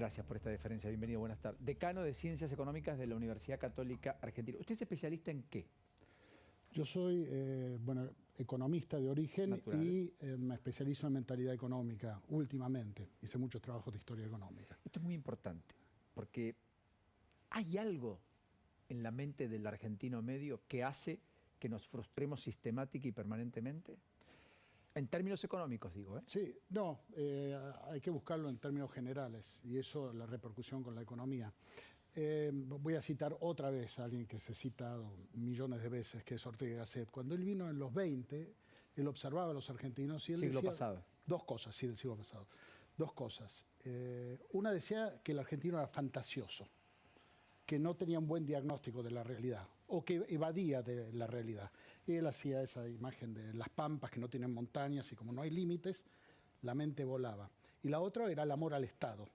Gracias por esta deferencia. Bienvenido, buenas tardes. Decano de Ciencias Económicas de la Universidad Católica Argentina. ¿Usted es especialista en qué? Yo soy economista de origen. Natural. Y me especializo en mentalidad económica últimamente. Hice muchos trabajos de historia económica. Esto es muy importante, porque hay algo en la mente del argentino medio que hace que nos frustremos sistemática y permanentemente. En términos económicos, digo, ¿eh? Sí, no, hay que buscarlo en términos generales, y eso, la repercusión con la economía. Voy a citar otra vez a alguien que se ha citado millones de veces, que es Ortega y Gasset. Cuando él vino en los 20, él observaba a los argentinos y él siglo decía... pasado. Dos cosas, sí, del siglo pasado. Dos cosas. Una decía que el argentino era fantasioso, que no tenía un buen diagnóstico de la realidad, o que evadía de la realidad. Y él hacía esa imagen de las pampas que no tienen montañas y como no hay límites, la mente volaba. Y la otra era el amor al Estado,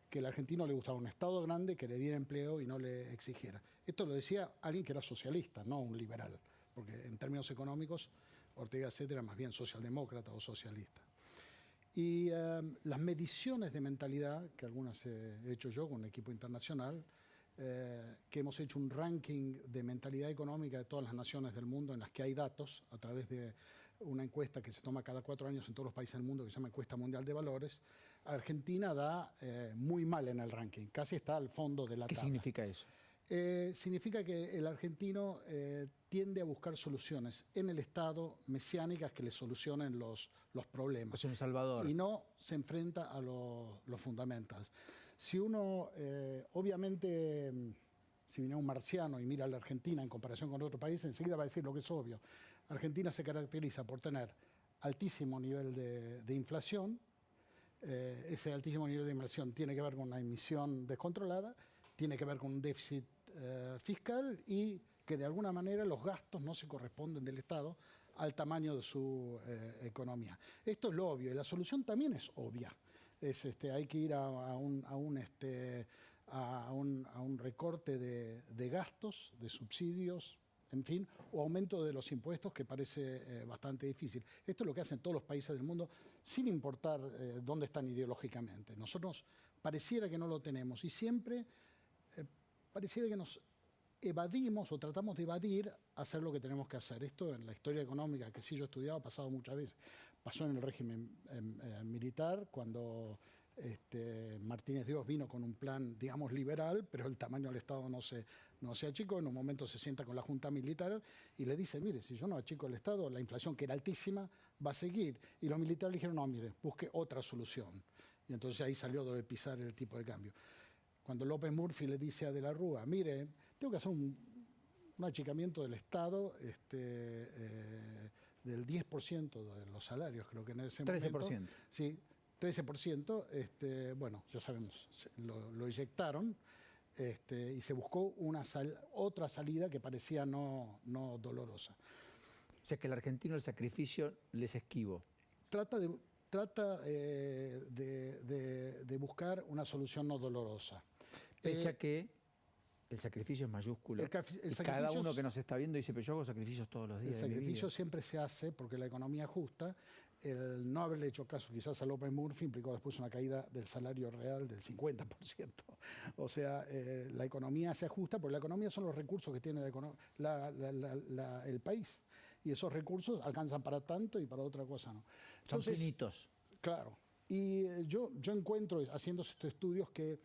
que al argentino le gustaba un Estado grande que le diera empleo y no le exigiera. Esto lo decía alguien que era socialista, no un liberal, porque en términos económicos Ortega y Gasset era más bien socialdemócrata o socialista. Y las mediciones de mentalidad, que algunas he hecho yo con un equipo internacional, que hemos hecho un ranking de mentalidad económica de todas las naciones del mundo en las que hay datos a través de una encuesta que se toma cada 4 años en todos los países del mundo que se llama Encuesta Mundial de Valores. Argentina da muy mal en el ranking, casi está al fondo de la tabla. ¿Qué significa eso? Significa que el argentino tiende a buscar soluciones en el Estado mesiánicas que le solucionen los problemas. Es un salvador. Y no se enfrenta a los fundamentals. Si uno, obviamente, si viene un marciano y mira a la Argentina en comparación con otro país, enseguida va a decir lo que es obvio. Argentina se caracteriza por tener altísimo nivel de inflación. Ese altísimo nivel de inflación tiene que ver con una emisión descontrolada, tiene que ver con un déficit fiscal y que de alguna manera los gastos no se corresponden del Estado al tamaño de su economía. Esto es lo obvio y la solución también es obvia. Hay que ir a un recorte de gastos, de subsidios, en fin, o aumento de los impuestos, que parece bastante difícil. Esto es lo que hacen todos los países del mundo, sin importar dónde están ideológicamente. Nosotros pareciera que no lo tenemos y siempre pareciera que nos evadimos o tratamos de evadir hacer lo que tenemos que hacer. Esto en la historia económica, que sí yo he estudiado, ha pasado muchas veces. Pasó en el régimen militar, cuando Martínez Dios vino con un plan, digamos, liberal, pero el tamaño del Estado no se achicó. En un momento se sienta con la Junta Militar y le dice, mire, si yo no achico el Estado, la inflación, que era altísima, va a seguir. Y los militares le dijeron, no, mire, busque otra solución. Y entonces ahí salió de pisar el tipo de cambio. Cuando López Murphy le dice a De la Rúa, mire, tengo que hacer un achicamiento del Estado del 10% de los salarios, creo que en ese 13%. momento. Sí, 13%, bueno, ya sabemos, lo eyectaron y se buscó otra salida que parecía no dolorosa. O sea que el argentino el sacrificio les esquivo. Trata de buscar una solución no dolorosa. Pese a que el sacrificio es mayúsculo. Y cada uno que nos está viendo dice, pero yo hago sacrificios todos los días. El sacrificio siempre se hace porque la economía es justa. El no haberle hecho caso quizás a López Murphy implicó después una caída del salario real del 50%. O sea, la economía se ajusta porque la economía son los recursos que tiene el país. Y esos recursos alcanzan para tanto y para otra cosa no. Entonces, son finitos. Claro. Y yo encuentro, haciendo estos estudios, que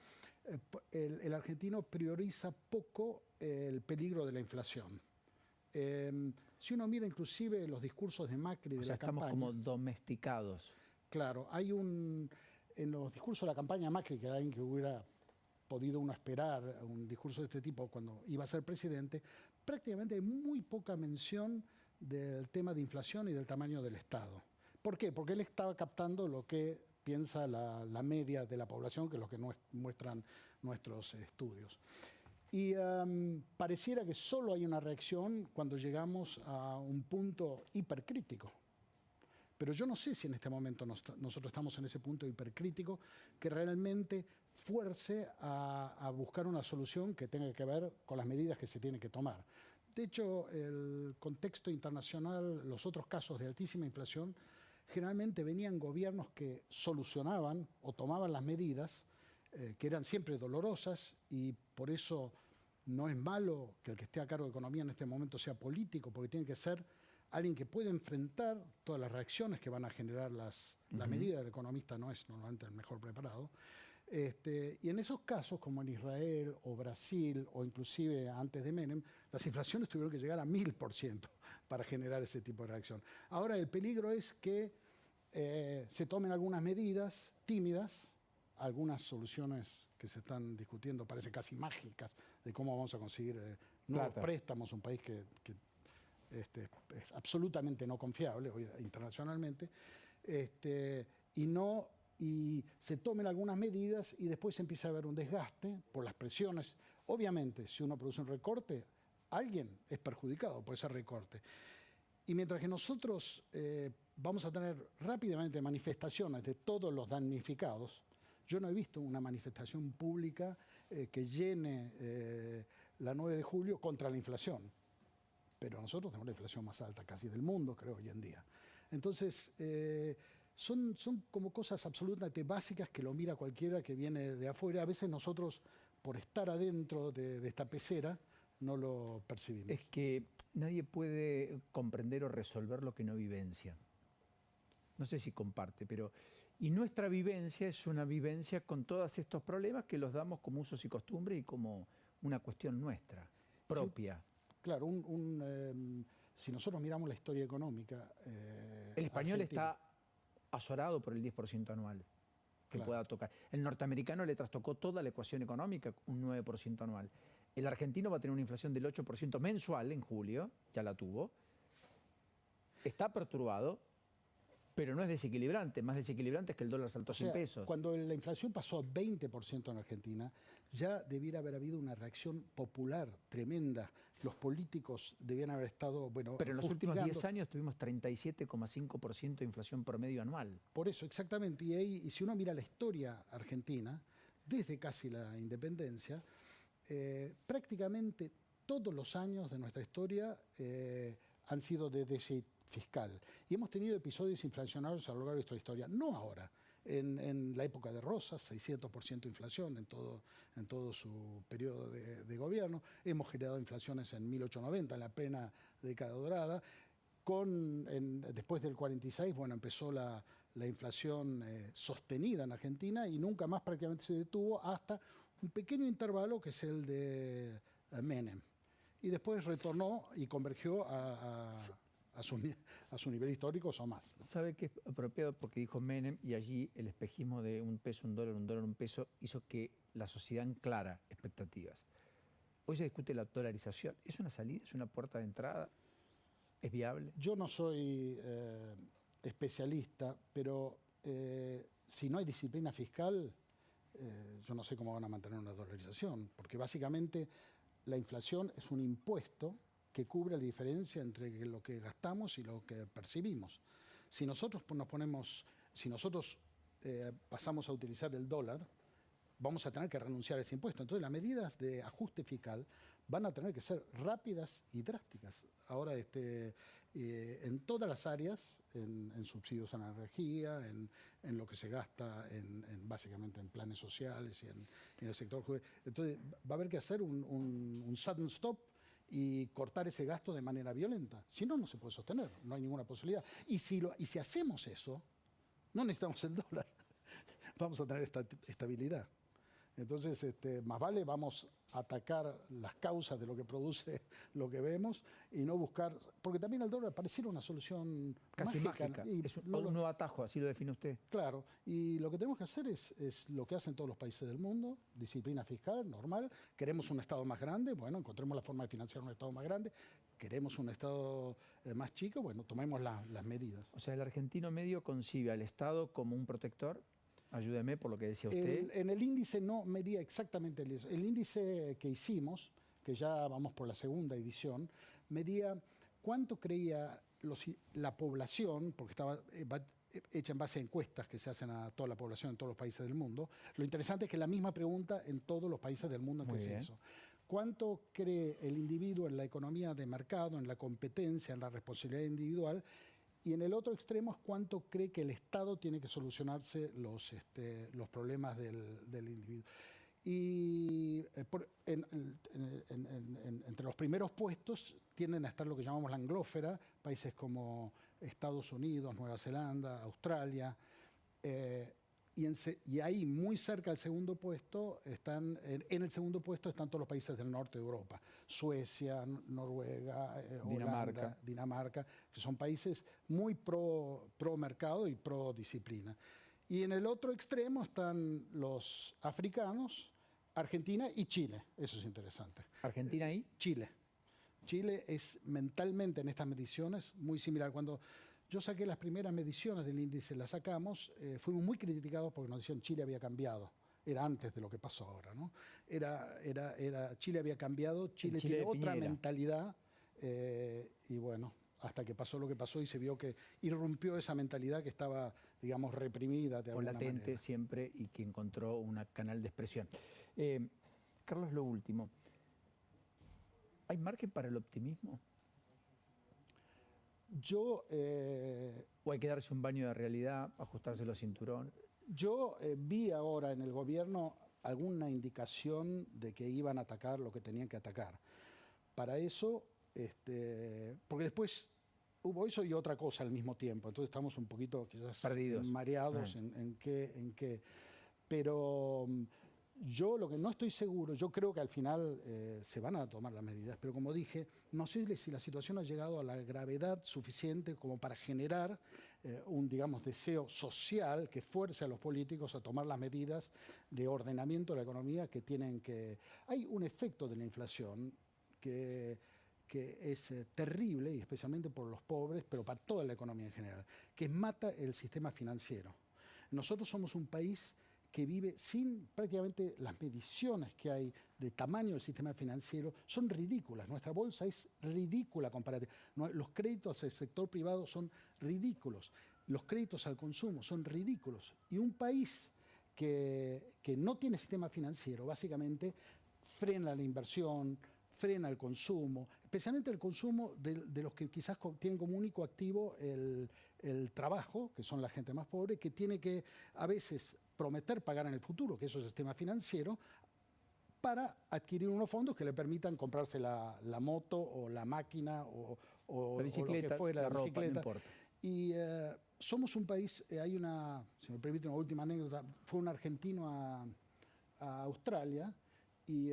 el argentino prioriza poco el peligro de la inflación. Si uno mira inclusive los discursos de Macri de la campaña... estamos como domesticados. Claro, en los discursos de la campaña de Macri, que era alguien que hubiera podido uno esperar un discurso de este tipo cuando iba a ser presidente, prácticamente hay muy poca mención del tema de inflación y del tamaño del Estado. ¿Por qué? Porque él estaba captando lo que piensa la media de la población, que es lo que muestran nuestros estudios. Y pareciera que solo hay una reacción cuando llegamos a un punto hipercrítico. Pero yo no sé si en este momento nosotros estamos en ese punto hipercrítico que realmente fuerce a buscar una solución que tenga que ver con las medidas que se tienen que tomar. De hecho, el contexto internacional, los otros casos de altísima inflación, generalmente venían gobiernos que solucionaban o tomaban las medidas que eran siempre dolorosas, y por eso no es malo que el que esté a cargo de economía en este momento sea político, porque tiene que ser alguien que puede enfrentar todas las reacciones que van a generar las medidas. El economista no es normalmente el mejor preparado. Y en esos casos, como en Israel o Brasil o inclusive antes de Menem, las inflaciones tuvieron que llegar a 1000% para generar ese tipo de reacción. Ahora el peligro es que se tomen algunas medidas tímidas, algunas soluciones que se están discutiendo parecen casi mágicas de cómo vamos a conseguir nuevos préstamos, un país que es absolutamente no confiable hoy internacionalmente, y se tomen algunas medidas y después empieza a haber un desgaste por las presiones. Obviamente, si uno produce un recorte, alguien es perjudicado por ese recorte. Y mientras que nosotros vamos a tener rápidamente manifestaciones de todos los damnificados, yo no he visto una manifestación pública que llene la 9 de julio contra la inflación. Pero nosotros tenemos la inflación más alta casi del mundo, creo, hoy en día. Entonces, son como cosas absolutamente básicas que lo mira cualquiera que viene de afuera. A veces nosotros, por estar adentro de esta pecera, no lo percibimos. Es que nadie puede comprender o resolver lo que no vivencia. No sé si comparte, pero... Y nuestra vivencia es una vivencia con todos estos problemas que los damos como usos y costumbres y como una cuestión nuestra, propia. Sí, claro, si nosotros miramos la historia económica... el español argentina, está azorado por el 10% anual que pueda tocar. El norteamericano le trastocó toda la ecuación económica, un 9% anual. El argentino va a tener una inflación del 8% mensual en julio, ya la tuvo. Está perturbado, pero no es desequilibrante. Más desequilibrante es que el dólar saltó 100 pesos. Cuando la inflación pasó a 20% en Argentina, ya debiera haber habido una reacción popular tremenda. Los políticos debían haber estado, pero en los últimos 10 años tuvimos 37,5% de inflación promedio anual. Por eso, exactamente. Y si uno mira la historia argentina, desde casi la independencia, prácticamente todos los años de nuestra historia han sido de déficit fiscal. Y hemos tenido episodios inflacionarios a lo largo de nuestra historia, no ahora. En la época de Rosas, 600% de inflación en todo su periodo de gobierno. Hemos generado inflaciones en 1890, en la plena década dorada. Después del 46, empezó la inflación sostenida en Argentina y nunca más prácticamente se detuvo hasta un pequeño intervalo que es el de Menem. Y después retornó y convergió a su nivel histórico o más, ¿no? ¿Sabe qué es apropiado? Porque dijo Menem y allí el espejismo de un peso, un dólar, un peso, hizo que la sociedad anclara expectativas. Hoy se discute la dolarización. ¿Es una salida? ¿Es una puerta de entrada? ¿Es viable? Yo no soy especialista, pero si no hay disciplina fiscal, yo no sé cómo van a mantener una dolarización, porque básicamente la inflación es un impuesto que cubre la diferencia entre lo que gastamos y lo que percibimos. Si nosotros pasamos a utilizar el dólar, vamos a tener que renunciar a ese impuesto. Entonces las medidas de ajuste fiscal van a tener que ser rápidas y drásticas. Ahora en todas las áreas, en subsidios a la energía, en lo que se gasta básicamente en planes sociales y en el sector juvenil. Entonces va a haber que hacer un sudden stop y cortar ese gasto de manera violenta. Si no, no se puede sostener, no hay ninguna posibilidad. Y si hacemos eso, no necesitamos el dólar, vamos a tener estabilidad. Entonces, más vale vamos a atacar las causas de lo que produce lo que vemos y no buscar, porque también el dólar pareciera una solución casi mágica. Es un nuevo atajo, así lo define usted. Claro, y lo que tenemos que hacer es lo que hacen todos los países del mundo, disciplina fiscal, normal. Queremos un Estado más grande, encontremos la forma de financiar un Estado más grande. Queremos un Estado más chico, tomemos las medidas. O sea, el argentino medio concibe al Estado como un protector. Ayúdeme por lo que decía usted. En el índice no medía exactamente eso. El índice que hicimos, que ya vamos por la segunda edición, medía cuánto creía la población, porque estaba hecha en base a encuestas que se hacen a toda la población en todos los países del mundo. Lo interesante es que la misma pregunta en todos los países del mundo es eso. ¿Cuánto cree el individuo en la economía de mercado, en la competencia, en la responsabilidad individual? Y en el otro extremo es cuánto cree que el Estado tiene que solucionarse los problemas del individuo. Y entre los primeros puestos tienden a estar lo que llamamos la anglósfera, países como Estados Unidos, Nueva Zelanda, Australia. Y ahí, muy cerca del segundo puesto, en el segundo puesto están todos los países del norte de Europa. Suecia, Noruega, Holanda, Dinamarca, que son países muy pro mercado y pro disciplina. Y en el otro extremo están los africanos, Argentina y Chile. Eso es interesante. ¿Argentina y? Chile. Chile es mentalmente en estas mediciones muy similar. Cuando yo saqué las primeras mediciones del índice, las sacamos, fuimos muy criticados porque nos decían Chile había cambiado. Era antes de lo que pasó ahora, ¿no? Chile había cambiado, Chile tiene otra mentalidad y bueno, hasta que pasó lo que pasó y se vio que irrumpió esa mentalidad que estaba, digamos, reprimida de alguna manera. O latente siempre y que encontró un canal de expresión. Carlos, lo último. ¿Hay margen para el optimismo? ¿O hay que darse un baño de realidad, ajustarse los cinturón? Yo vi ahora en el gobierno alguna indicación de que iban a atacar lo que tenían que atacar. Para eso, porque después hubo eso y otra cosa al mismo tiempo. Entonces estamos un poquito quizás perdidos, mareados en qué. Pero yo lo que no estoy seguro, yo creo que al final se van a tomar las medidas, pero como dije, no sé si la situación ha llegado a la gravedad suficiente como para generar un, digamos, deseo social que fuerce a los políticos a tomar las medidas de ordenamiento de la economía que tienen que... Hay un efecto de la inflación que es terrible, y especialmente por los pobres, pero para toda la economía en general, que mata el sistema financiero. Nosotros somos un país que vive sin prácticamente las mediciones que hay de tamaño del sistema financiero, son ridículas. Nuestra bolsa es ridícula comparativa. Los créditos al sector privado son ridículos. Los créditos al consumo son ridículos. Y un país que no tiene sistema financiero, básicamente, frena la inversión, frena el consumo, especialmente el consumo de los que quizás tienen como único activo el trabajo, que son la gente más pobre, que tiene que a veces prometer pagar en el futuro, que eso es el sistema financiero, para adquirir unos fondos que le permitan comprarse la moto o la máquina o la bicicleta, o lo que fuera, la bicicleta. No importa. Y somos un país, hay una, si me permite una última anécdota, fue un argentino a Australia y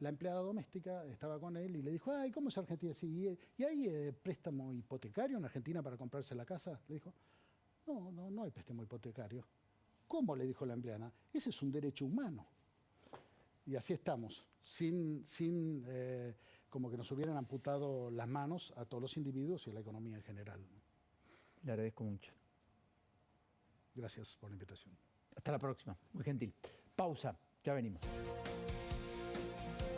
la empleada doméstica estaba con él y le dijo, ay, ¿cómo es Argentina? Sí, ¿y hay préstamo hipotecario en Argentina para comprarse la casa? Le dijo, no hay préstamo hipotecario. ¿Cómo? Le dijo la empleada. Ese es un derecho humano. Y así estamos, como que nos hubieran amputado las manos a todos los individuos y a la economía en general. Le agradezco mucho. Gracias por la invitación. Hasta la próxima. Muy gentil. Pausa. Ya venimos.